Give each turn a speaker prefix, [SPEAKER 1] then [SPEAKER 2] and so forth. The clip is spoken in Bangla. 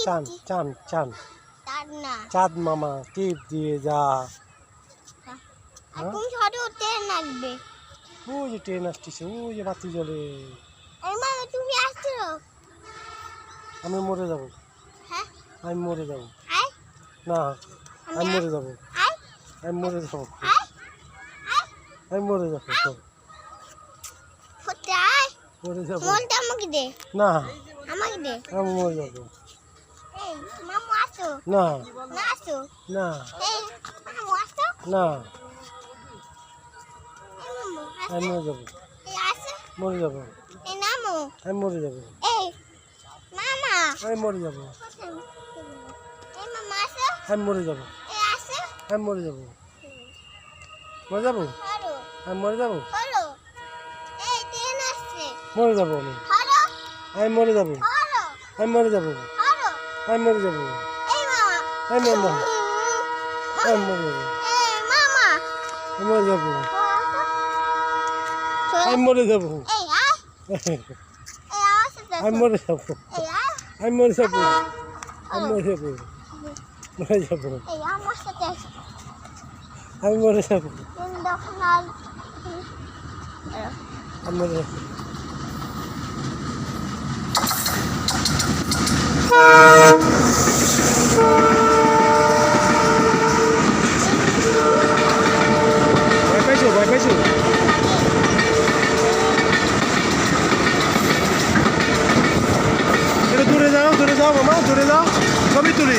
[SPEAKER 1] চান চান চান চাঁদ মামা টিপ দিয়ে যা। ওই যে ট্রেন আসতেছে, ওই যে বাতি জ্বলে। আমি মরে যাবো, আমি মরে যাবো না, আমি মরে যাবো, আমি মরে যাবো, আমি মরে যাবো, মরে যাবো না, আমি মরে যাবো না, না না, আমি মরে যাবো, মরে যাবো, আমি মরে যাবো, আমি মরে যাবো, আমি মরে যাবো, আমি মরে যাবো, মরে যাবো, আমি মরে যাবো, মরে যাবো, আমি মরে যাবো, আমি মরে যাবো, আমি মরে যাবো, আমি মরে যাবো, আমি মরে যাবো, আমি মরে যাবো, আমি মরে যাবো, আমি মরে যাবো, আমি মরে যাবো, আমি মরে যাবো, মরে যাবো, আমি মরে যাবো, আমি মরে যাবো। ভয় পাইছো? একটু দূরে যাও মামা, দূরে যাও, ছবি তুলি।